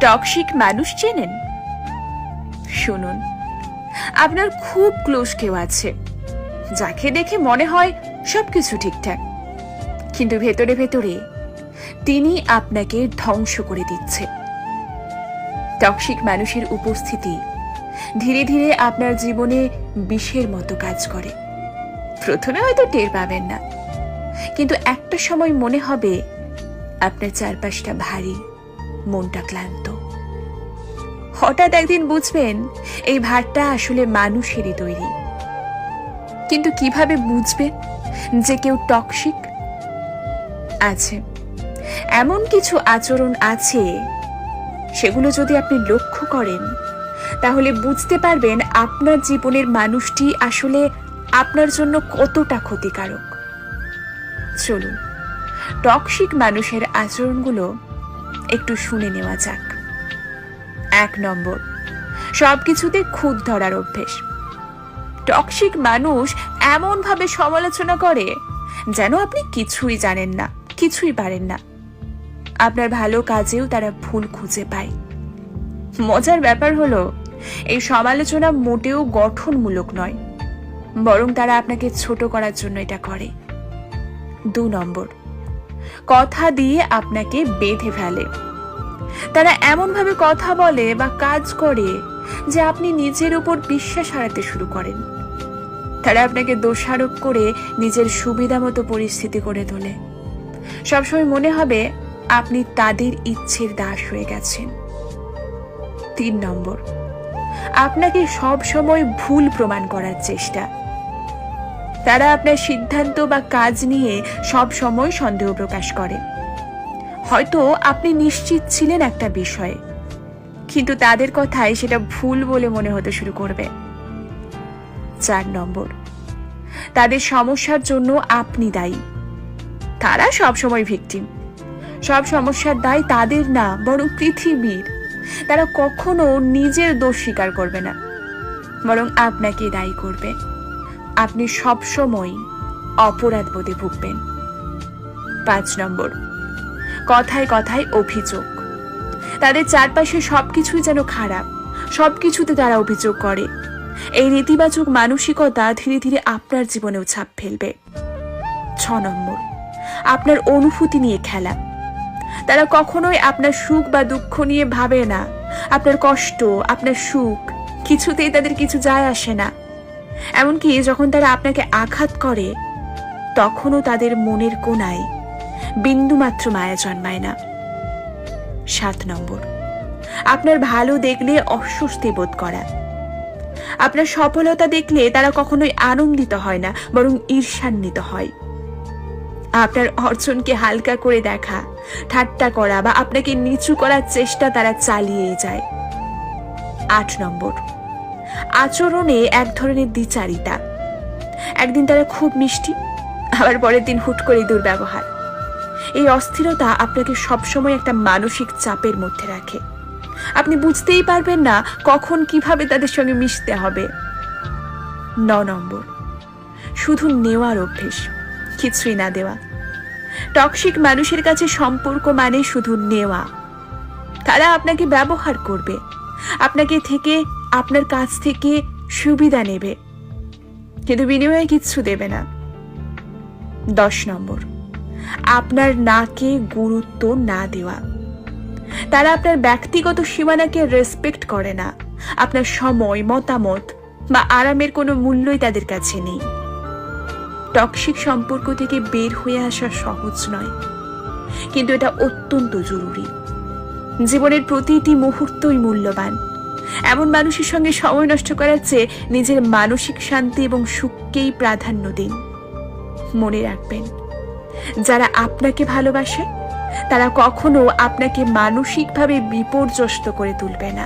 Toxic মানুষ চেনেন? শুনুন, আপনার খুব ক্লোজ কেউ আছে যাকে দেখে মনে হয় সবকিছু ঠিকঠাক, কিন্তু ভেতরে ভেতরে তিনি আপনাকে ধ্বংস করে দিচ্ছে। টক্সিক মানুষের উপস্থিতি ধীরে ধীরে আপনার জীবনে বিষের মতো কাজ করে। প্রথমে হয়তো টের পাবেন না, কিন্তু একটা সময় মনে হবে আপনার চারপাশটা ভারী, মনটা ক্লান্ত। হঠাৎ একদিন বুঝবেন এই ভারটা আসলে মানুষেরই তৈরি। কিন্তু কিভাবে বুঝবেন যে কেউ টক্সিক? আছে এমন কিছু আচরণ আছে, সেগুলো যদি আপনি লক্ষ্য করেন তাহলে বুঝতে পারবেন আপনার জীবনের মানুষটি আসলে আপনার জন্য কতটা ক্ষতিকারক। চলুন টক্সিক মানুষের আচরণগুলো একটু শুনে নেওয়া যাক। 1 নম্বর, সবকিছুতে খুঁত ধরার অভ্যেস। টক্সিক মানুষ এমন ভাবে সমালোচনা করে যেন আপনি কিছুই জানেন না, কিছুই পারেন না। আপনার ভালো কাজেও তারা ভুল খুঁজে পায়। মজার ব্যাপার হলো, এই সমালোচনা মোটেও গঠনমূলক নয়, বরং তারা আপনাকে ছোট করার জন্য এটা করে। 2 নম্বর, কথা দিয়ে আপনাকে বেঁধে ফেলে। তারা এমন ভাবে কথা বলে বা কাজ করে যে আপনি নিজের উপর বিশ্বাস হারাতে শুরু করেন। তারা আপনাকে দোষারোপ করে নিজের সুবিধা মতো পরিস্থিতি করে তোলে। সবসময় মনে হবে আপনি তাদের ইচ্ছের দাস হয়ে গেছেন। 3 নম্বর, আপনাকে সব সময় ভুল প্রমাণ করার চেষ্টা। তারা আপনার সিদ্ধান্ত বা কাজ নিয়ে সব সময় সন্দেহ প্রকাশ করে। হয়তো আপনি নিশ্চিত ছিলেন একটা বিষয়ে, কিন্তু তাদের কথায় সেটা ভুল বলে মনে হতে শুরু করবে। 4 নম্বর, তাদের সমস্যার জন্য আপনি দায়ী। তারা সবসময় ভিকটিম। সব সমস্যার দায় তাদের না, বরং পৃথিবীর। তারা কখনো নিজের দোষ স্বীকার করবে না, বরং আপনাকে দায়ী করবে। আপনি সবসময় অপরাধ বোধে ভুগবেন। 5 নম্বর, কথায় কথায় অভিযোগ। তাদের চারপাশে সবকিছুই যেন খারাপ, সবকিছুতে তারা অভিযোগ করে। এই নেতিবাচক মানসিকতা ধীরে ধীরে আপনার জীবনেও ছাপ ফেলবে। 6 নম্বর, আপনার অনুভূতি নিয়ে খেলা। তারা কখনোই আপনার সুখ বা দুঃখ নিয়ে ভাবে না। আপনার কষ্ট, আপনার সুখ কিছুতেই তাদের কিছু যায় আসে না। এমনকি যখন তারা আপনাকে আঘাত করে, তখনও তাদের মনের কোণায় বিন্দুমাত্র মায়া জন্মায় না। 7 নম্বর, আপনার ভালো দেখলে অস্বস্তি বোধ করা। আপনার সফলতা দেখলে তারা কখনোই আনন্দিত হয় না, বরং ঈর্ষান্বিত হয়। আপনার অর্জনকে হালকা করে দেখা, ঠাট্টা করা বা আপনাকে নিচু করার চেষ্টা তারা চালিয়ে যায়। 8 নম্বর, আচরণে এক ধরনের দ্বিচারিতা। একদিন তারা খুব মিষ্টি, আবার পরের দিন হুট করে দুর্ব্যবহার। এই অস্থিরতা আপনাকে সবসময় একটা মানসিক চাপের মধ্যে রাখে। আপনি বুঝতেই পারবেন না কখন কিভাবে তাদের সঙ্গে মিশতে হবে। 9 নম্বর, শুধু নেওয়ার অভ্যেস, কিছুই না দেওয়া। টক্সিক মানুষের কাছে সম্পর্ক মানে শুধু নেওয়া। তারা আপনাকে ব্যবহার করবে, আপনার কাছ থেকে সুবিধা নেবে, কিন্তু বিনিময়ে কিচ্ছু দেবে না। 10 নম্বর, আপনার নাকে গুরুত্ব না দেওয়া। তারা আপনার ব্যক্তিগত সীমানাকে রেসপেক্ট করে না। আপনার সময়, মতামত বা আরামের কোনো মূল্যই তাদের কাছে নেই। টক্সিক সম্পর্ক থেকে বের হয়ে আসা সহজ নয়, কিন্তু এটা অত্যন্ত জরুরি। জীবনের প্রতিটি মুহূর্তই মূল্যবান। এমন মানুষের সঙ্গে সময় নষ্ট করার চেয়ে নিজের মানসিক শান্তি এবং সুখকেই প্রাধান্য দিন। মনে রাখবেন, যারা আপনাকে ভালোবাসে তারা কখনো আপনাকে মানসিকভাবে বিপর্যস্ত করে তুলবে না।